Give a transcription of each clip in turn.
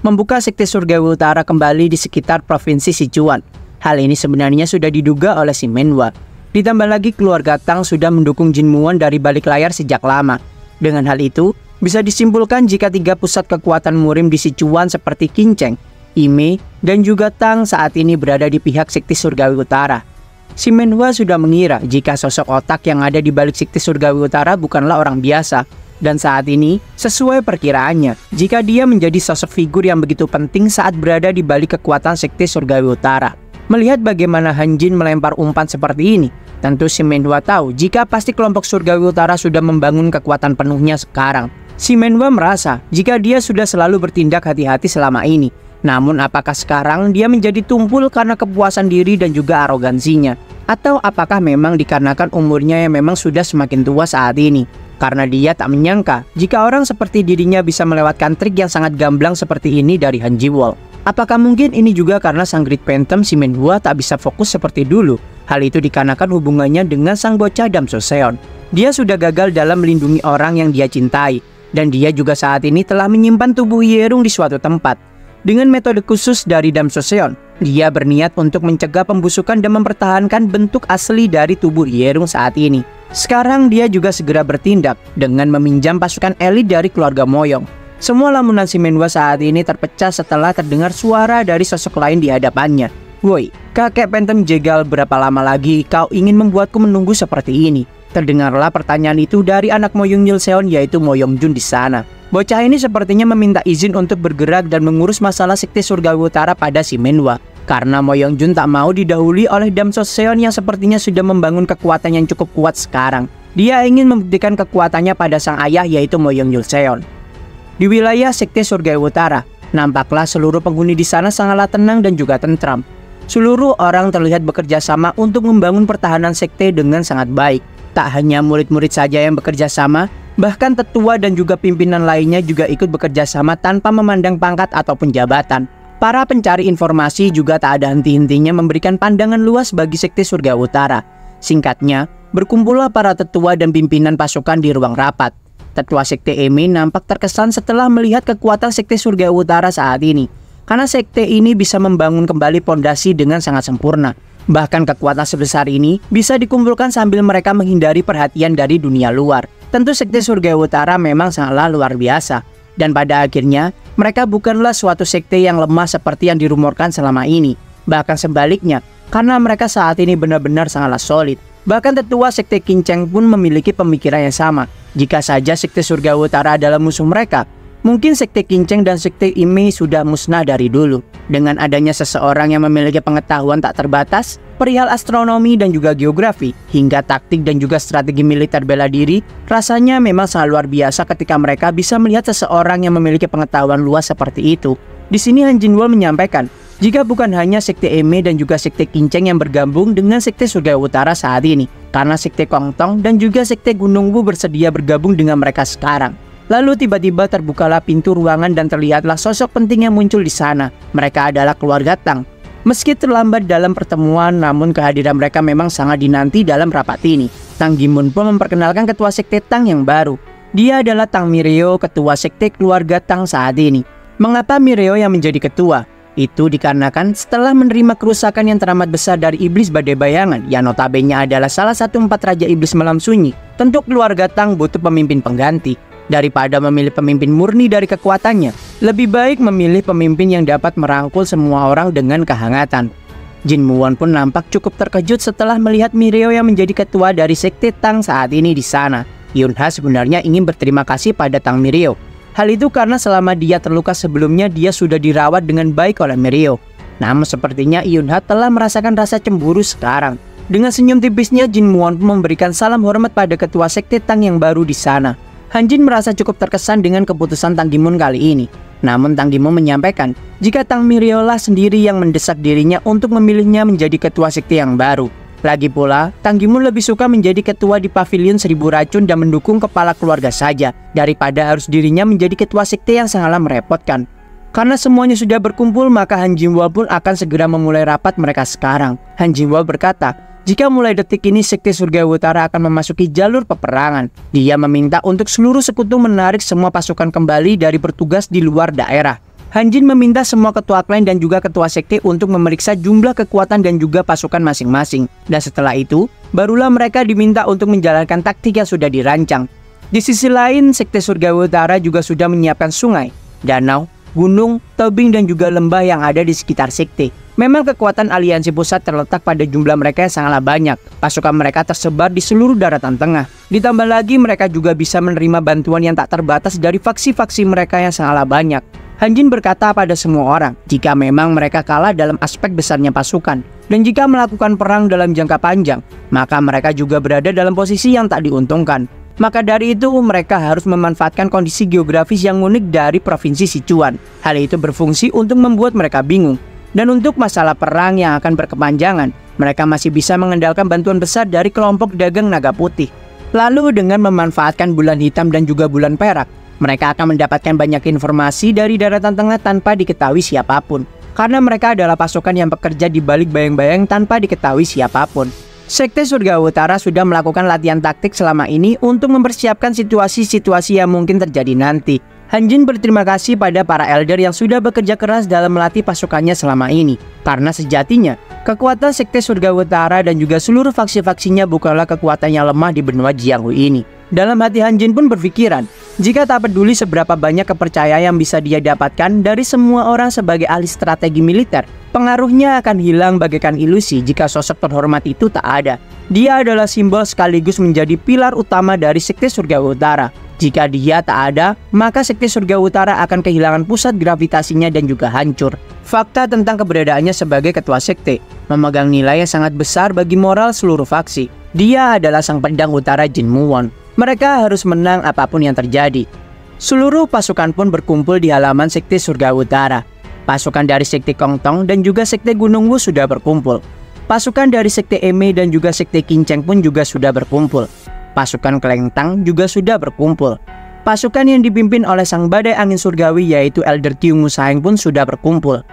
membuka Sekte Surgawi Utara kembali di sekitar Provinsi Sichuan. Hal ini sebenarnya sudah diduga oleh Xi Menhua. Ditambah lagi keluarga Tang sudah mendukung Jin Muon dari balik layar sejak lama. Dengan hal itu, bisa disimpulkan jika 3 pusat kekuatan murim di Sichuan seperti Qin Cheng, Yimei, dan juga Tang saat ini berada di pihak Sekte Surgawi Utara. Xi Menhua sudah mengira jika sosok otak yang ada di balik Sekte Surgawi Utara bukanlah orang biasa. Dan saat ini, sesuai perkiraannya, jika dia menjadi sosok figur yang begitu penting saat berada di balik kekuatan Sekte Surgawi Utara. Melihat bagaimana Han Jin melempar umpan seperti ini, tentu Xi Menhua tahu jika pasti kelompok Surgawi Utara sudah membangun kekuatan penuhnya sekarang. Xi Menhua merasa jika dia sudah selalu bertindak hati-hati selama ini. Namun apakah sekarang dia menjadi tumpul karena kepuasan diri dan juga arogansinya? Atau apakah memang dikarenakan umurnya yang memang sudah semakin tua saat ini? Karena dia tak menyangka jika orang seperti dirinya bisa melewatkan trik yang sangat gamblang seperti ini dari Han Ji-wol. Apakah mungkin ini juga karena sang Great Phantom Xi Menhua tak bisa fokus seperti dulu? Hal itu dikarenakan hubungannya dengan sang bocah Dam Joseon. Dia sudah gagal dalam melindungi orang yang dia cintai. Dan dia juga saat ini telah menyimpan tubuh Yerung di suatu tempat. Dengan metode khusus dari Dam Joseon, dia berniat untuk mencegah pembusukan dan mempertahankan bentuk asli dari tubuh Yerung saat ini. Sekarang dia juga segera bertindak dengan meminjam pasukan elit dari keluarga Moyong. Semua lamunan Xi Menhua saat ini terpecah setelah terdengar suara dari sosok lain di hadapannya. "Woi, kakek Phantom Jegal, berapa lama lagi kau ingin membuatku menunggu seperti ini?" Terdengarlah pertanyaan itu dari anak Moyong Yilseon, yaitu Moyong Jun di sana. Bocah ini sepertinya meminta izin untuk bergerak dan mengurus masalah Sekte Surgawi Utara pada Xi Menhua. Karena Moyong Jun tak mau didahului oleh Dam Joseon yang sepertinya sudah membangun kekuatan yang cukup kuat sekarang. Dia ingin membuktikan kekuatannya pada sang ayah, yaitu Moyong Yilseon. Di wilayah Sekte Surgawi Utara, nampaklah seluruh penghuni di sana sangatlah tenang dan juga tentram. Seluruh orang terlihat bekerja sama untuk membangun pertahanan sekte dengan sangat baik. Tak hanya murid-murid saja yang bekerja sama, bahkan tetua dan juga pimpinan lainnya juga ikut bekerja sama tanpa memandang pangkat ataupun jabatan. Para pencari informasi juga tak ada henti-hentinya memberikan pandangan luas bagi Sekte Surgawi Utara. Singkatnya, berkumpullah para tetua dan pimpinan pasukan di ruang rapat. Tetua Sekte Eme nampak terkesan setelah melihat kekuatan Sekte Surgawi Utara saat ini. Karena sekte ini bisa membangun kembali pondasi dengan sangat sempurna. Bahkan kekuatan sebesar ini bisa dikumpulkan sambil mereka menghindari perhatian dari dunia luar. Tentu Sekte Surgawi Utara memang sangatlah luar biasa. Dan pada akhirnya, mereka bukanlah suatu sekte yang lemah seperti yang dirumorkan selama ini. Bahkan sebaliknya, karena mereka saat ini benar-benar sangatlah solid. Bahkan tetua Sekte Qin Cheng pun memiliki pemikiran yang sama. Jika saja Sekte Surgawi Utara adalah musuh mereka, mungkin Sekte Qin Cheng dan Sekte Yimei sudah musnah dari dulu. Dengan adanya seseorang yang memiliki pengetahuan tak terbatas, perihal astronomi dan juga geografi, hingga taktik dan juga strategi militer bela diri, rasanya memang sangat luar biasa ketika mereka bisa melihat seseorang yang memiliki pengetahuan luas seperti itu. Di sini Han Ji-wol menyampaikan, jika bukan hanya Sekte Eme dan juga Sekte Qin Cheng yang bergabung dengan Sekte Surgawi Utara saat ini, karena Sekte Kongtong dan juga Sekte Gunung Wu bersedia bergabung dengan mereka sekarang. Lalu tiba-tiba terbukalah pintu ruangan dan terlihatlah sosok penting yang muncul di sana. Mereka adalah keluarga Tang. Meski terlambat dalam pertemuan, namun kehadiran mereka memang sangat dinanti dalam rapat ini. Tang Gimun pun memperkenalkan ketua Sekte Tang yang baru. Dia adalah Tang Mireo, ketua Sekte keluarga Tang saat ini. Mengapa Mireo yang menjadi ketua? Itu dikarenakan setelah menerima kerusakan yang teramat besar dari iblis badai bayangan, yang notabene adalah salah satu 4 raja iblis malam sunyi. Tentu keluarga Tang butuh pemimpin pengganti. Daripada memilih pemimpin murni dari kekuatannya, lebih baik memilih pemimpin yang dapat merangkul semua orang dengan kehangatan. Jin Muon pun nampak cukup terkejut setelah melihat Mireo yang menjadi ketua dari Sekte Tang saat ini di sana. Yunha sebenarnya ingin berterima kasih pada Tang Mireo. Hal itu karena selama dia terluka sebelumnya, dia sudah dirawat dengan baik oleh Mireo. Namun sepertinya Yunha telah merasakan rasa cemburu sekarang. Dengan senyum tipisnya, Jin Muon pun memberikan salam hormat pada ketua Sekte Tang yang baru di sana. Han Jin merasa cukup terkesan dengan keputusan Tang Gimun kali ini. Namun Tang Gimun menyampaikan jika Tang Mireo lah sendiri yang mendesak dirinya untuk memilihnya menjadi ketua sekte yang baru. Lagi pula, Tang Gimun lebih suka menjadi ketua di Pavilion Seribu Racun dan mendukung kepala keluarga saja, daripada harus dirinya menjadi ketua sekte yang sangatlah merepotkan. Karena semuanya sudah berkumpul, maka Han Ji-wol pun akan segera memulai rapat mereka sekarang. Han Ji-wol berkata, jika mulai detik ini Sekte Surgawi Utara akan memasuki jalur peperangan. Dia meminta untuk seluruh sekutu menarik semua pasukan kembali dari bertugas di luar daerah. Hanjin meminta semua ketua klan dan juga ketua sekte untuk memeriksa jumlah kekuatan dan juga pasukan masing-masing. Dan setelah itu, barulah mereka diminta untuk menjalankan taktik yang sudah dirancang. Di sisi lain, Sekte Surgawi Utara juga sudah menyiapkan sungai, danau, gunung, tebing dan juga lembah yang ada di sekitar sekte. Memang kekuatan aliansi pusat terletak pada jumlah mereka yang sangatlah banyak. Pasukan mereka tersebar di seluruh daratan tengah. Ditambah lagi mereka juga bisa menerima bantuan yang tak terbatas dari faksi-faksi mereka yang sangatlah banyak. Hanjin berkata pada semua orang, jika memang mereka kalah dalam aspek besarnya pasukan, dan jika melakukan perang dalam jangka panjang, maka mereka juga berada dalam posisi yang tak diuntungkan. Maka dari itu mereka harus memanfaatkan kondisi geografis yang unik dari Provinsi Sichuan. Hal itu berfungsi untuk membuat mereka bingung. Dan untuk masalah perang yang akan berkepanjangan, mereka masih bisa mengandalkan bantuan besar dari kelompok dagang naga putih. Lalu dengan memanfaatkan bulan hitam dan juga bulan perak, mereka akan mendapatkan banyak informasi dari daratan tengah tanpa diketahui siapapun. Karena mereka adalah pasukan yang bekerja di balik bayang-bayang tanpa diketahui siapapun. Sekte Surgawi Utara sudah melakukan latihan taktik selama ini untuk mempersiapkan situasi-situasi yang mungkin terjadi nanti. Hanjin berterima kasih pada para elder yang sudah bekerja keras dalam melatih pasukannya selama ini. Karena sejatinya, kekuatan Sekte Surgawi Utara dan juga seluruh faksi-faksinya bukanlah kekuatan yang lemah di benua Jianghui ini. Dalam hati Hanjin pun berpikiran, jika tak peduli seberapa banyak kepercayaan yang bisa dia dapatkan dari semua orang sebagai ahli strategi militer, pengaruhnya akan hilang bagaikan ilusi jika sosok terhormat itu tak ada. Dia adalah simbol sekaligus menjadi pilar utama dari Sekte Surgawi Utara. Jika dia tak ada, maka Sekte Surgawi Utara akan kehilangan pusat gravitasinya dan juga hancur. Fakta tentang keberadaannya sebagai ketua sekte memegang nilai yang sangat besar bagi moral seluruh faksi. Dia adalah sang pedang utara Jin Muon. Mereka harus menang apapun yang terjadi. Seluruh pasukan pun berkumpul di halaman Sekte Surgawi Utara. Pasukan dari Sekte Kongtong dan juga Sekte Gunung Wu sudah berkumpul. Pasukan dari Sekte Eme dan juga Sekte Kinceng pun juga sudah berkumpul. Pasukan Kelengtang juga sudah berkumpul. Pasukan yang dipimpin oleh sang badai angin surgawi yaitu Elder Tiu Musaeng pun sudah berkumpul.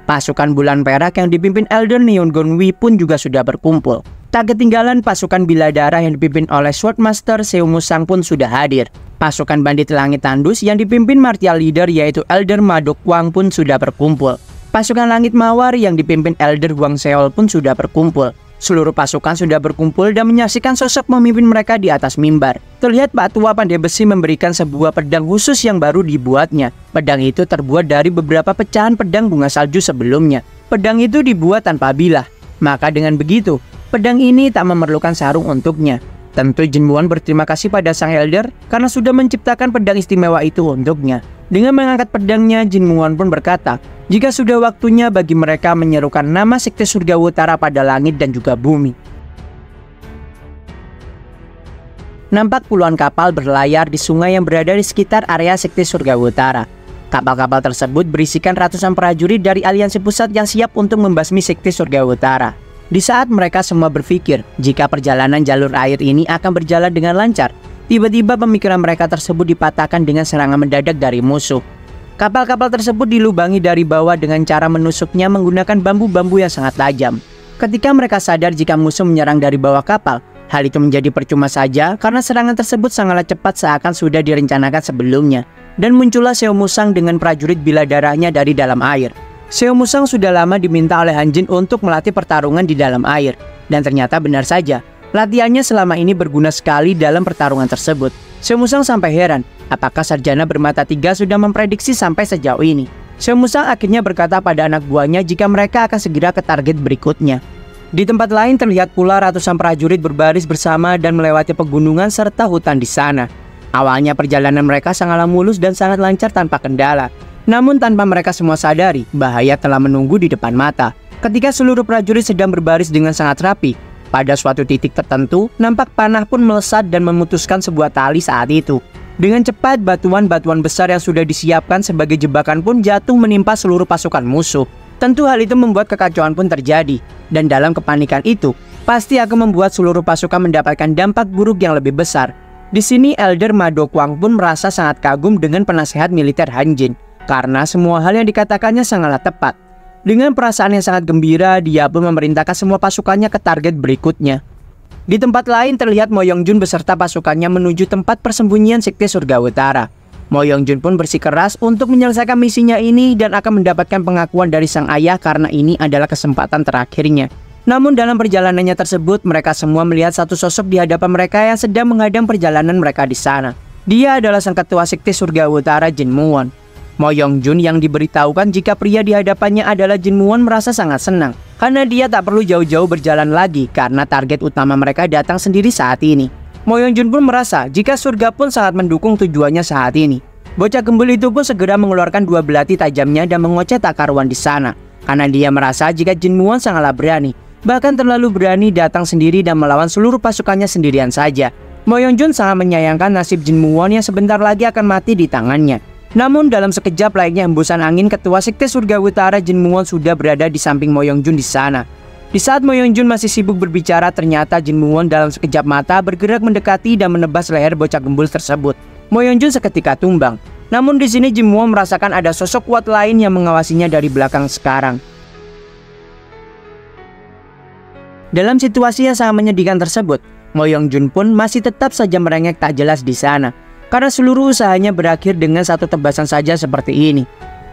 Pasukan Bulan Perak yang dipimpin Elder Neon Gonwi pun juga sudah berkumpul. Tak ketinggalan pasukan Biladara yang dipimpin oleh Swordmaster Seu Musang pun sudah hadir. Pasukan Bandit Langit Tandus yang dipimpin martial leader yaitu Elder Madok Wang pun sudah berkumpul. Pasukan Langit Mawar yang dipimpin Elder Wang Seol pun sudah berkumpul. Seluruh pasukan sudah berkumpul dan menyaksikan sosok pemimpin mereka di atas mimbar. Terlihat Pak Tua Pandai Besi memberikan sebuah pedang khusus yang baru dibuatnya. Pedang itu terbuat dari beberapa pecahan pedang bunga salju sebelumnya. Pedang itu dibuat tanpa bilah. Maka dengan begitu, pedang ini tak memerlukan sarung untuknya. Tentu Jin Muon berterima kasih pada sang elder karena sudah menciptakan pedang istimewa itu untuknya. Dengan mengangkat pedangnya, Jin Muon pun berkata, jika sudah waktunya bagi mereka menyerukan nama Sekte Surgawi Utara pada langit dan juga bumi. Nampak puluhan kapal berlayar di sungai yang berada di sekitar area Sekte Surgawi Utara. Kapal-kapal tersebut berisikan ratusan prajurit dari aliansi pusat yang siap untuk membasmi Sekte Surgawi Utara. Di saat mereka semua berpikir jika perjalanan jalur air ini akan berjalan dengan lancar, tiba-tiba pemikiran mereka tersebut dipatahkan dengan serangan mendadak dari musuh. Kapal-kapal tersebut dilubangi dari bawah dengan cara menusuknya menggunakan bambu-bambu yang sangat tajam. Ketika mereka sadar jika musuh menyerang dari bawah kapal, hal itu menjadi percuma saja karena serangan tersebut sangatlah cepat seakan sudah direncanakan sebelumnya. Dan muncullah Seu Musang dengan prajurit Biladaranya dari dalam air. Seu Musang sudah lama diminta oleh Hanjin untuk melatih pertarungan di dalam air. Dan ternyata benar saja, latihannya selama ini berguna sekali dalam pertarungan tersebut. Seu Musang sampai heran, apakah sarjana bermata tiga sudah memprediksi sampai sejauh ini. Seu Musang akhirnya berkata pada anak buahnya jika mereka akan segera ke target berikutnya. Di tempat lain terlihat pula ratusan prajurit berbaris bersama dan melewati pegunungan serta hutan di sana. Awalnya perjalanan mereka sangatlah mulus dan sangat lancar tanpa kendala. Namun tanpa mereka semua sadari, bahaya telah menunggu di depan mata. Ketika seluruh prajurit sedang berbaris dengan sangat rapi, pada suatu titik tertentu, nampak panah pun melesat dan memutuskan sebuah tali saat itu. Dengan cepat, batuan-batuan besar yang sudah disiapkan sebagai jebakan pun jatuh menimpa seluruh pasukan musuh. Tentu hal itu membuat kekacauan pun terjadi. Dan dalam kepanikan itu, pasti akan membuat seluruh pasukan mendapatkan dampak buruk yang lebih besar. Di sini Elder Madokwang pun merasa sangat kagum dengan penasehat militer Hanjin. Karena semua hal yang dikatakannya sangatlah tepat. Dengan perasaan yang sangat gembira, dia pun memerintahkan semua pasukannya ke target berikutnya. Di tempat lain terlihat Mo Yongjun beserta pasukannya menuju tempat persembunyian Sekte Surgawi Utara. Mo Yongjun pun bersikeras untuk menyelesaikan misinya ini dan akan mendapatkan pengakuan dari sang ayah karena ini adalah kesempatan terakhirnya. Namun dalam perjalanannya tersebut, mereka semua melihat satu sosok di hadapan mereka yang sedang menghadang perjalanan mereka di sana. Dia adalah sang ketua sekte surga utara Jin Muon. Mo Yongjun yang diberitahukan jika pria di hadapannya adalah Jin Muon merasa sangat senang karena dia tak perlu jauh-jauh berjalan lagi karena target utama mereka datang sendiri saat ini. Mo Yongjun pun merasa jika surga pun sangat mendukung tujuannya saat ini. Bocah gembul itu pun segera mengeluarkan dua belati tajamnya dan mengoceh tak karuan di sana karena dia merasa jika Jin Muon sangatlah berani, bahkan terlalu berani datang sendiri dan melawan seluruh pasukannya sendirian saja. Mo Yongjun sangat menyayangkan nasib Jin Muon yang sebentar lagi akan mati di tangannya. Namun dalam sekejap layaknya hembusan angin, ketua sekte surga utara Jin Muon sudah berada di samping Mo Yongjun di sana. Di saat Mo Yongjun masih sibuk berbicara, ternyata Jin Muon dalam sekejap mata bergerak mendekati dan menebas leher bocah gembul tersebut. Mo Yongjun seketika tumbang. Namun di sini Jin Muon merasakan ada sosok kuat lain yang mengawasinya dari belakang sekarang. Dalam situasi yang sangat menyedihkan tersebut, Mo Yongjun pun masih tetap saja merengek tak jelas di sana karena seluruh usahanya berakhir dengan satu tebasan saja seperti ini.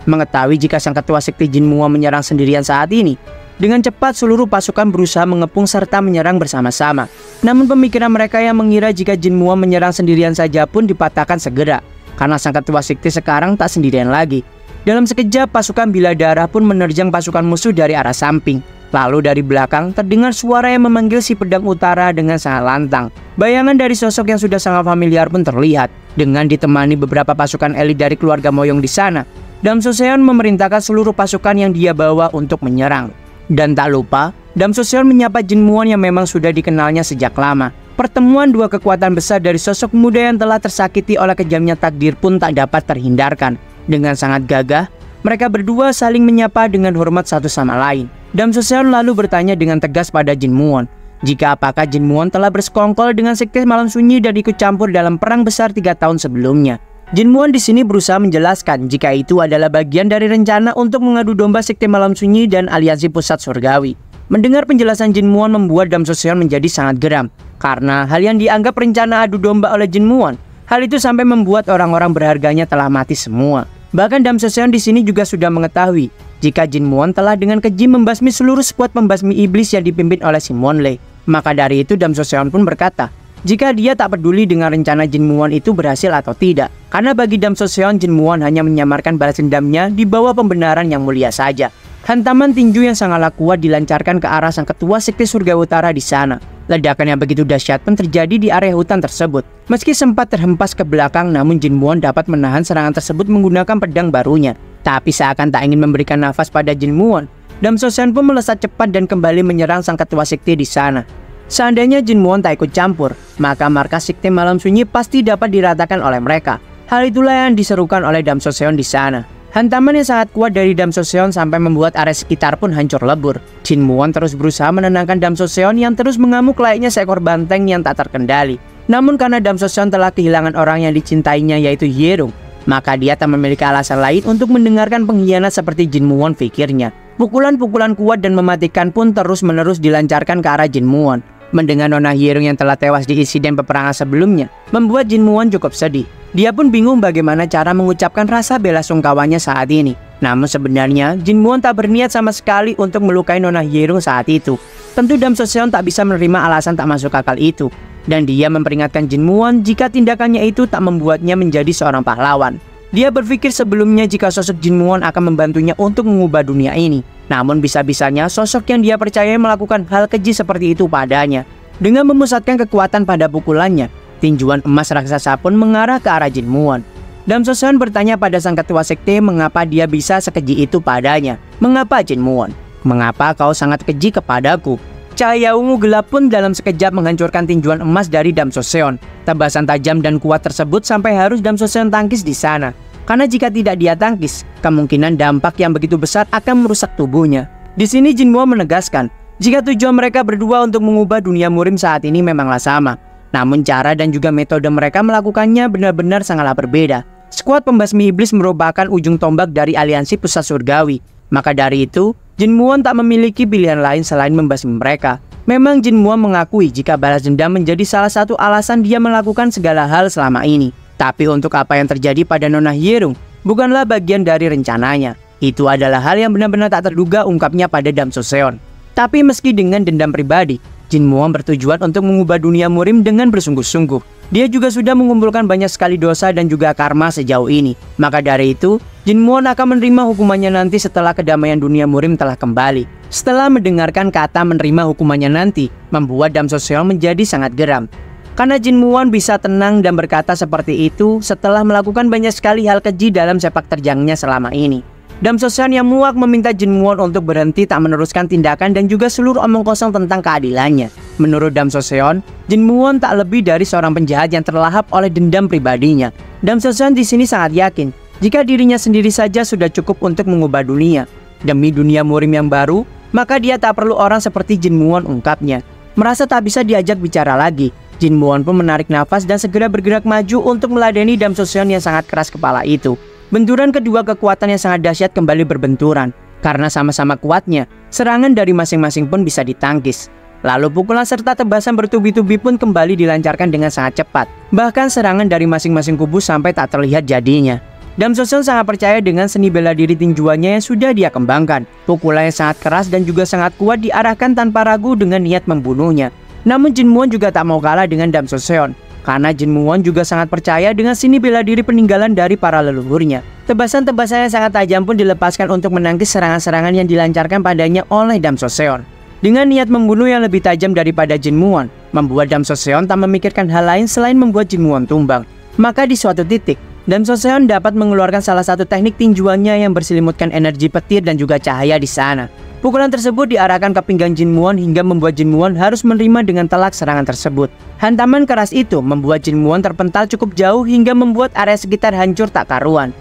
Mengetahui jika sang ketua sekte Jin Muon menyerang sendirian saat ini, dengan cepat seluruh pasukan berusaha mengepung serta menyerang bersama-sama. Namun pemikiran mereka yang mengira jika Jin Muon menyerang sendirian saja pun dipatahkan segera karena sang ketua sekte sekarang tak sendirian lagi. Dalam sekejap pasukan Biladara pun menerjang pasukan musuh dari arah samping. Lalu dari belakang terdengar suara yang memanggil si pedang utara dengan sangat lantang. Bayangan dari sosok yang sudah sangat familiar pun terlihat. Dengan ditemani beberapa pasukan elit dari keluarga Moyong di sana, Damso Seon memerintahkan seluruh pasukan yang dia bawa untuk menyerang. Dan tak lupa, Damso Seon menyapa Jin Muon yang memang sudah dikenalnya sejak lama. Pertemuan dua kekuatan besar dari sosok muda yang telah tersakiti oleh kejamnya takdir pun tak dapat terhindarkan. Dengan sangat gagah, mereka berdua saling menyapa dengan hormat satu sama lain. Damso Seon lalu bertanya dengan tegas pada Jin Muon, jika apakah Jin Muon telah bersekongkol dengan sekte malam sunyi dan ikut campur dalam perang besar 3 tahun sebelumnya. Jin Muon di sini berusaha menjelaskan jika itu adalah bagian dari rencana untuk mengadu domba sekte malam sunyi dan aliansi pusat surgawi. Mendengar penjelasan Jin Muon membuat Damso Seon menjadi sangat geram karena hal yang dianggap rencana adu domba oleh Jin Muon, hal itu sampai membuat orang-orang berharganya telah mati semua. Bahkan Damso Seon di sini juga sudah mengetahui jika Jin Muon telah dengan keji membasmi seluruh skuad pembasmi iblis yang dipimpin oleh si Mon Le. Maka dari itu Damso Seon pun berkata, jika dia tak peduli dengan rencana Jin Muon itu berhasil atau tidak. Karena bagi Damso Seon, Jin Muon hanya menyamarkan balas dendamnya di bawah pembenaran yang mulia saja. Hantaman tinju yang sangatlah kuat dilancarkan ke arah sang ketua sekte surga utara di sana. Ledakan yang begitu dahsyat pun terjadi di area hutan tersebut. Meski sempat terhempas ke belakang, namun Jin Muon dapat menahan serangan tersebut menggunakan pedang barunya. Tapi seakan tak ingin memberikan nafas pada Jin Muon, Damso Seon pun melesat cepat dan kembali menyerang sang ketua sekte di sana. Seandainya Jin Muon tak ikut campur, maka markas sekte malam sunyi pasti dapat diratakan oleh mereka. Hal itulah yang diserukan oleh Damso Seon di sana. Hantaman yang sangat kuat dari Damso Seon sampai membuat area sekitar pun hancur lebur. Jin Muon terus berusaha menenangkan Damso Seon yang terus mengamuk layaknya seekor banteng yang tak terkendali. Namun karena Damso Seon telah kehilangan orang yang dicintainya yaitu Hye-rung, maka dia tak memiliki alasan lain untuk mendengarkan pengkhianat seperti Jin Muon pikirnya. Pukulan-pukulan kuat dan mematikan pun terus-menerus dilancarkan ke arah Jin Muon. Mendengar Nona Hye-rung yang telah tewas di insiden peperangan sebelumnya, membuat Jin Muon cukup sedih. Dia pun bingung bagaimana cara mengucapkan rasa bela sungkawanya saat ini. Namun sebenarnya Jin Muon tak berniat sama sekali untuk melukai Nona Hye-rung saat itu. Tentu Damso Seon tak bisa menerima alasan tak masuk akal itu. Dan dia memperingatkan Jin Muon jika tindakannya itu tak membuatnya menjadi seorang pahlawan. Dia berpikir sebelumnya jika sosok Jin Muon akan membantunya untuk mengubah dunia ini. Namun bisa-bisanya sosok yang dia percaya melakukan hal keji seperti itu padanya. Dengan memusatkan kekuatan pada pukulannya, tinjuan emas raksasa pun mengarah ke arah Jin Muon. Damso Seon bertanya pada sang ketua sekte mengapa dia bisa sekeji itu padanya. Mengapa Jin Muon? Mengapa kau sangat keji kepadaku? Cahaya ungu gelap pun dalam sekejap menghancurkan tinjuan emas dari Damso Seon. Tebasan tajam dan kuat tersebut sampai harus Damso Seon tangkis di sana. Karena jika tidak dia tangkis, kemungkinan dampak yang begitu besar akan merusak tubuhnya. Di sini Jin Muon menegaskan, jika tujuan mereka berdua untuk mengubah dunia murim saat ini memanglah sama. Namun cara dan juga metode mereka melakukannya benar-benar sangatlah berbeda. Skuad pembasmi iblis merupakan ujung tombak dari aliansi pusat surgawi. Maka dari itu, Jin Muon tak memiliki pilihan lain selain membasmi mereka. Memang Jin Muon mengakui jika balas dendam menjadi salah satu alasan dia melakukan segala hal selama ini. Tapi untuk apa yang terjadi pada Nona Hierung bukanlah bagian dari rencananya. Itu adalah hal yang benar-benar tak terduga, ungkapnya pada Damsoseon. Tapi meski dengan dendam pribadi, Jinmuon bertujuan untuk mengubah dunia murim dengan bersungguh-sungguh. Dia juga sudah mengumpulkan banyak sekali dosa dan juga karma sejauh ini. Maka dari itu, Jinmuon akan menerima hukumannya nanti setelah kedamaian dunia murim telah kembali. Setelah mendengarkan kata menerima hukumannya nanti, membuat Damsoseon menjadi sangat geram. Karena Jinmuon bisa tenang dan berkata seperti itu setelah melakukan banyak sekali hal keji dalam sepak terjangnya selama ini. Damsoseon yang muak meminta Jinmuon untuk berhenti tak meneruskan tindakan dan juga seluruh omong kosong tentang keadilannya. Menurut Damsoseon, Jinmuon tak lebih dari seorang penjahat yang terlahap oleh dendam pribadinya. Damsoseon di sini sangat yakin jika dirinya sendiri saja sudah cukup untuk mengubah dunia. Demi dunia murim yang baru, maka dia tak perlu orang seperti Jinmuon, ungkapnya. Merasa tak bisa diajak bicara lagi, Jinmuon pun menarik nafas dan segera bergerak maju untuk meladeni Damsoseon yang sangat keras kepala itu. Benturan kedua kekuatan yang sangat dahsyat kembali berbenturan. Karena sama-sama kuatnya, serangan dari masing-masing pun bisa ditangkis. Lalu pukulan serta tebasan bertubi-tubi pun kembali dilancarkan dengan sangat cepat. Bahkan serangan dari masing-masing kubu sampai tak terlihat jadinya. Damsoseon sangat percaya dengan seni bela diri tinjuannya yang sudah dia kembangkan. Pukulannya sangat keras dan juga sangat kuat diarahkan tanpa ragu dengan niat membunuhnya. Namun Jinmuon juga tak mau kalah dengan Damsoseon. Karena Jinmuon juga sangat percaya dengan seni bela diri peninggalan dari para leluhurnya. Tebasan-tebasan yang sangat tajam pun dilepaskan untuk menangkis serangan-serangan yang dilancarkan padanya oleh Damsoseon. Dengan niat membunuh yang lebih tajam daripada Jinmuon, membuat Damsoseon tak memikirkan hal lain selain membuat Jinmuon tumbang. Maka di suatu titik, Damsoseon dapat mengeluarkan salah satu teknik tinjuannya yang berselimutkan energi petir dan juga cahaya di sana. Pukulan tersebut diarahkan ke pinggang Jinmuon hingga membuat Jinmuon harus menerima dengan telak serangan tersebut. Hantaman keras itu membuat Jinmuon terpental cukup jauh hingga membuat area sekitar hancur tak karuan.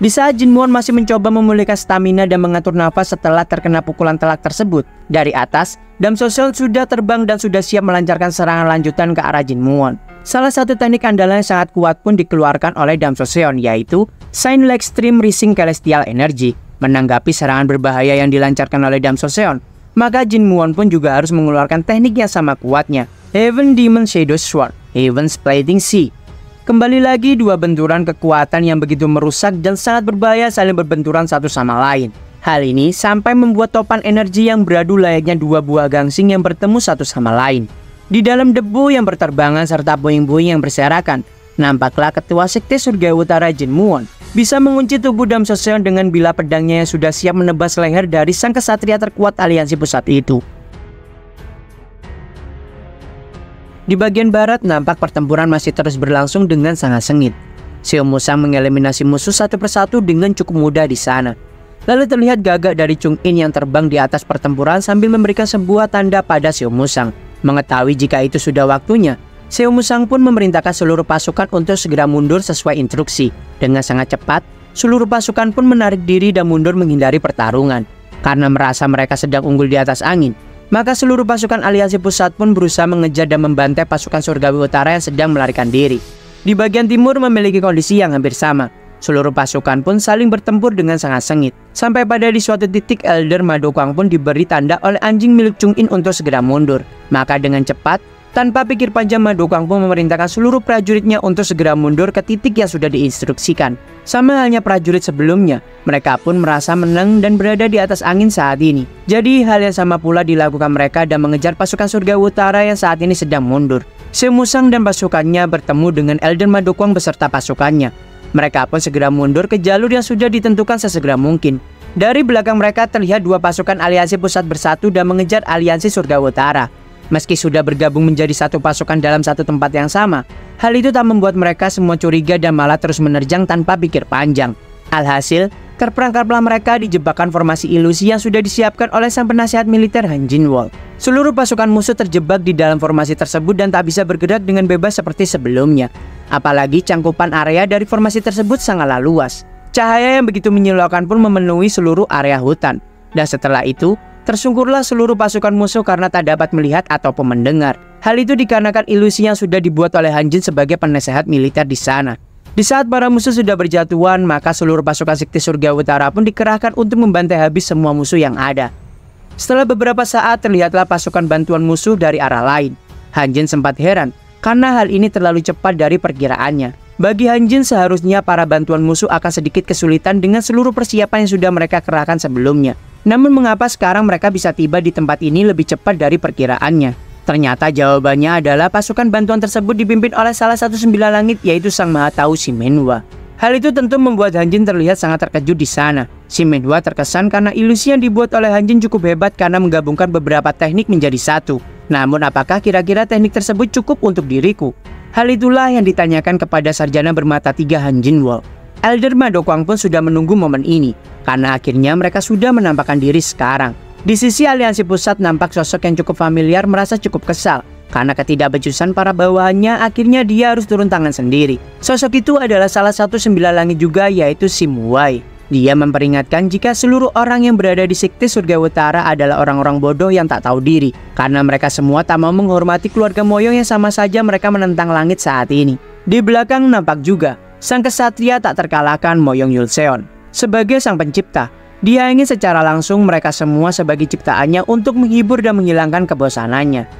Di saat Jinmuon masih mencoba memulihkan stamina dan mengatur nafas setelah terkena pukulan telak tersebut, dari atas, Damsoseon sudah terbang dan sudah siap melancarkan serangan lanjutan ke arah Jinmuon. Salah satu teknik andalan yang sangat kuat pun dikeluarkan oleh Damsoseon, yaitu Sign Leg Stream Rising Celestial Energy. Menanggapi serangan berbahaya yang dilancarkan oleh Damsoseon, maka Jinmuon pun juga harus mengeluarkan teknik yang sama kuatnya, Heaven Demon Shadow Sword, Heaven Splitting Sea. Kembali lagi dua benturan kekuatan yang begitu merusak dan sangat berbahaya saling berbenturan satu sama lain. Hal ini sampai membuat topan energi yang beradu layaknya dua buah gangsing yang bertemu satu sama lain. Di dalam debu yang berterbangan serta puing-puing yang berserakan, nampaklah ketua sekte surga utara Jinmuon bisa mengunci tubuh Damsoseon dengan bilah pedangnya yang sudah siap menebas leher dari sang kesatria terkuat aliansi pusat itu. Di bagian barat nampak pertempuran masih terus berlangsung dengan sangat sengit. Seo Musang mengeliminasi musuh satu persatu dengan cukup mudah di sana. Lalu terlihat gagak dari Chung In yang terbang di atas pertempuran sambil memberikan sebuah tanda pada Seo Musang. Mengetahui jika itu sudah waktunya, Seo Musang pun memerintahkan seluruh pasukan untuk segera mundur sesuai instruksi. Dengan sangat cepat, seluruh pasukan pun menarik diri dan mundur menghindari pertarungan. Karena merasa mereka sedang unggul di atas angin, maka seluruh pasukan aliansi pusat pun berusaha mengejar dan membantai pasukan surgawi utara yang sedang melarikan diri. Di bagian timur memiliki kondisi yang hampir sama. Seluruh pasukan pun saling bertempur dengan sangat sengit. Sampai pada di suatu titik Elder Madokwang pun diberi tanda oleh anjing milik Chung In untuk segera mundur. Maka dengan cepat, tanpa pikir panjang, Madokwang pun memerintahkan seluruh prajuritnya untuk segera mundur ke titik yang sudah diinstruksikan. Sama halnya prajurit sebelumnya, mereka pun merasa menang dan berada di atas angin saat ini. Jadi hal yang sama pula dilakukan mereka dan mengejar pasukan surga utara yang saat ini sedang mundur. Seo Musang dan pasukannya bertemu dengan Elder Madokwang beserta pasukannya. Mereka pun segera mundur ke jalur yang sudah ditentukan sesegera mungkin. Dari belakang mereka terlihat dua pasukan aliansi pusat bersatu dan mengejar aliansi surga utara. Meski sudah bergabung menjadi satu pasukan dalam satu tempat yang sama, hal itu tak membuat mereka semua curiga dan malah terus menerjang tanpa pikir panjang. Alhasil, terperangkaplah mereka di jebakan formasi ilusi yang sudah disiapkan oleh sang penasihat militer Han Jinwoo. Seluruh pasukan musuh terjebak di dalam formasi tersebut dan tak bisa bergerak dengan bebas seperti sebelumnya. Apalagi cangkupan area dari formasi tersebut sangatlah luas. Cahaya yang begitu menyilaukan pun memenuhi seluruh area hutan. Dan setelah itu, tersungkurlah seluruh pasukan musuh karena tak dapat melihat ataupun mendengar. Hal itu dikarenakan ilusi yang sudah dibuat oleh Han Jin sebagai penasehat militer di sana. Di saat para musuh sudah berjatuhan, maka seluruh pasukan sekte surga utara pun dikerahkan untuk membantai habis semua musuh yang ada. Setelah beberapa saat, terlihatlah pasukan bantuan musuh dari arah lain. Han Jin sempat heran karena hal ini terlalu cepat dari perkiraannya. Bagi Han Jin seharusnya para bantuan musuh akan sedikit kesulitan dengan seluruh persiapan yang sudah mereka kerahkan sebelumnya. Namun mengapa sekarang mereka bisa tiba di tempat ini lebih cepat dari perkiraannya? Ternyata jawabannya adalah pasukan bantuan tersebut dipimpin oleh salah satu sembilan langit, yaitu Sang Maha Tahu Si Menhua. Hal itu tentu membuat Han Jin terlihat sangat terkejut di sana. Si Menhua terkesan karena ilusi yang dibuat oleh Han Jin cukup hebat karena menggabungkan beberapa teknik menjadi satu. Namun apakah kira-kira teknik tersebut cukup untuk diriku? Hal itulah yang ditanyakan kepada sarjana bermata tiga Han Jinwoo. Elder Ma Dokwang pun sudah menunggu momen ini, karena akhirnya mereka sudah menampakkan diri sekarang. Di sisi aliansi pusat nampak sosok yang cukup familiar merasa cukup kesal. Karena ketidakbecusan para bawahannya, akhirnya dia harus turun tangan sendiri. Sosok itu adalah salah satu sembilan langit juga, yaitu Sim Wai. Dia memperingatkan jika seluruh orang yang berada di Sekte Surga Utara adalah orang-orang bodoh yang tak tahu diri. Karena mereka semua tak mau menghormati keluarga Moyong yang sama saja mereka menentang langit saat ini. Di belakang nampak juga sang kesatria tak terkalahkan Moyong Yulseon. Sebagai sang pencipta, dia ingin secara langsung mereka semua sebagai ciptaannya untuk menghibur dan menghilangkan kebosanannya.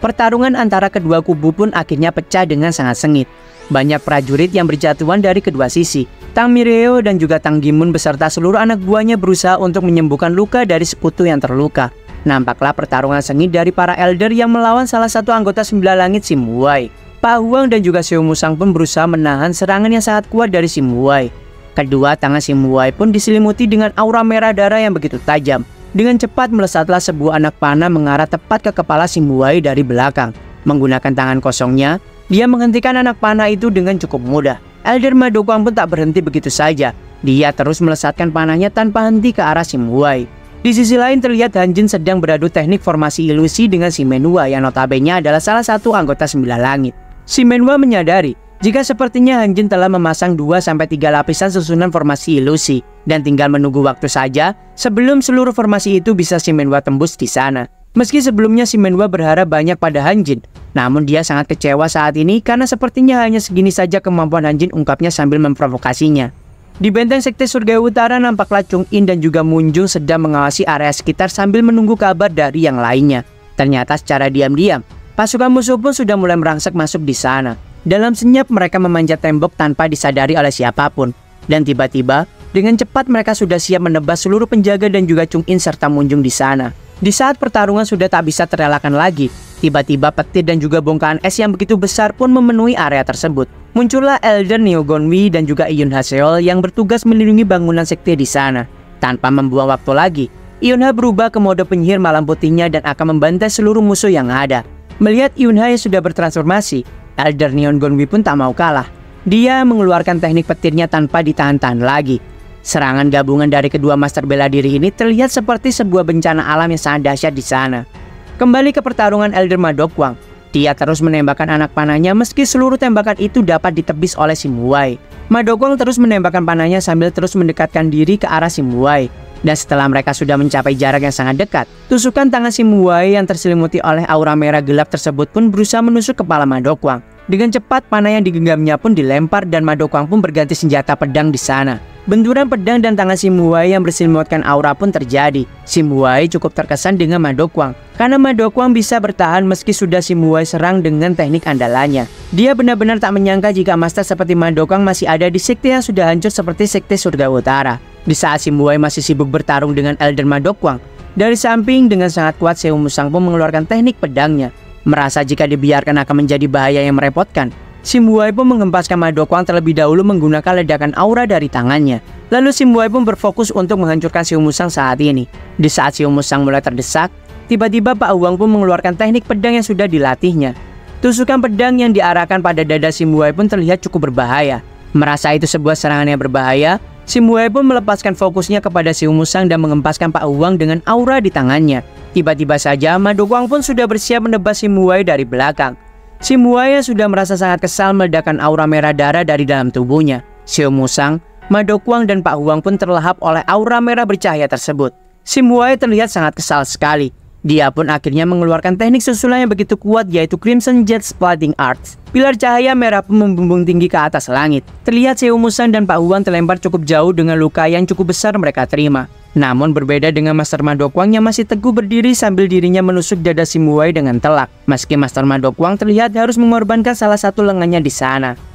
Pertarungan antara kedua kubu pun akhirnya pecah dengan sangat sengit. Banyak prajurit yang berjatuhan dari kedua sisi. Tang Mireo dan juga Tang Gimun beserta seluruh anak buahnya berusaha untuk menyembuhkan luka dari sekutu yang terluka. Nampaklah pertarungan sengit dari para elder yang melawan salah satu anggota sembilan langit Sim Wai. Pa Huang dan juga Xiao Musang pun berusaha menahan serangan yang sangat kuat dari Sim Wai. Kedua tangan Sim Wai pun diselimuti dengan aura merah darah yang begitu tajam. Dengan cepat melesatlah sebuah anak panah mengarah tepat ke kepala Sim Wai dari belakang. Menggunakan tangan kosongnya, dia menghentikan anak panah itu dengan cukup mudah. Elder Ma Dokwang pun tak berhenti begitu saja. Dia terus melesatkan panahnya tanpa henti ke arah Sim Wai. Di sisi lain terlihat Han Jin sedang beradu teknik formasi ilusi dengan Si Menhua yang notabene adalah salah satu anggota sembilan langit. Si Menhua menyadari jika sepertinya Han Jin telah memasang 2-3 lapisan susunan formasi ilusi dan tinggal menunggu waktu saja sebelum seluruh formasi itu bisa Si Menhua tembus di sana. Meski sebelumnya Si Menhua berharap banyak pada Han Jin, namun dia sangat kecewa saat ini karena sepertinya hanya segini saja kemampuan Han Jin, ungkapnya sambil memprovokasinya. Di benteng Sekte Surga Utara nampaklah Chung In dan juga Moon Jung sedang mengawasi area sekitar sambil menunggu kabar dari yang lainnya. Ternyata secara diam-diam, pasukan musuh pun sudah mulai merangsek masuk di sana. Dalam senyap mereka memanjat tembok tanpa disadari oleh siapapun. Dan tiba-tiba, dengan cepat mereka sudah siap menebas seluruh penjaga dan juga Chung In serta Moon Jung di sana. Di saat pertarungan sudah tak bisa terelakkan lagi, tiba-tiba petir dan juga bongkahan es yang begitu besar pun memenuhi area tersebut. Muncullah Elder Neo Gonwi dan juga Iyun Haseol yang bertugas melindungi bangunan sekte di sana. Tanpa membuang waktu lagi, Iyun Ha berubah ke mode penyihir malam putihnya dan akan membantai seluruh musuh yang ada. Melihat Iyun Ha yang sudah bertransformasi, Elder Neon Gonwi pun tak mau kalah. Dia mengeluarkan teknik petirnya tanpa ditahan-tahan lagi. Serangan gabungan dari kedua master bela diri ini terlihat seperti sebuah bencana alam yang sangat dahsyat di sana. Kembali ke pertarungan Elder Ma Dokwang, dia terus menembakkan anak panahnya meski seluruh tembakan itu dapat ditebis oleh Sim Wai. Ma Dokwang terus menembakkan panahnya sambil terus mendekatkan diri ke arah Sim Wai. Dan setelah mereka sudah mencapai jarak yang sangat dekat, tusukan tangan Sim Wai yang terselimuti oleh aura merah gelap tersebut pun berusaha menusuk kepala Ma Dokwang. Dengan cepat panah yang digenggamnya pun dilempar dan Ma Dokwang pun berganti senjata pedang di sana. Benturan pedang dan tangan Sim Wai yang berselimutkan aura pun terjadi. Sim Wai cukup terkesan dengan Ma Dokwang karena Ma Dokwang bisa bertahan meski sudah Sim Wai serang dengan teknik andalannya. Dia benar-benar tak menyangka jika master seperti Ma Dokwang masih ada di sekte yang sudah hancur seperti Sekte Surga Utara. Di saat Sim Wai masih sibuk bertarung dengan Elder Ma Dokwang, dari samping dengan sangat kuat Xiao Musang pun mengeluarkan teknik pedangnya. Merasa jika dibiarkan akan menjadi bahaya yang merepotkan, Sim Wai pun mengempaskan Ma Dokwang terlebih dahulu menggunakan ledakan aura dari tangannya. Lalu Sim Wai pun berfokus untuk menghancurkan Xiao Musang saat ini. Di saat Xiao Musang mulai terdesak, tiba-tiba Pa Huang pun mengeluarkan teknik pedang yang sudah dilatihnya. Tusukan pedang yang diarahkan pada dada Sim Wai pun terlihat cukup berbahaya. Merasa itu sebuah serangan yang berbahaya, Sim Wai pun melepaskan fokusnya kepada Xiao Musang dan mengempaskan Pa Huang dengan aura di tangannya. Tiba-tiba saja Ma Dokwang pun sudah bersiap menebas Sim Wai dari belakang. Sim Wai yang sudah merasa sangat kesal meledakkan aura merah darah dari dalam tubuhnya. Xiao Musang, Ma Dokwang dan Pa Huang pun terlahap oleh aura merah bercahaya tersebut. Sim Wai terlihat sangat kesal sekali. Dia pun akhirnya mengeluarkan teknik susulan yang begitu kuat, yaitu Crimson Jet Splitting Arts. Pilar cahaya merah pun membumbung tinggi ke atas langit. Terlihat Xiao Musang dan Pa Huang terlempar cukup jauh dengan luka yang cukup besar mereka terima. Namun berbeda dengan Master Madokwang yang masih teguh berdiri sambil dirinya menusuk dada Simuwai dengan telak. Meski Master Madokwang terlihat harus mengorbankan salah satu lengannya di sana.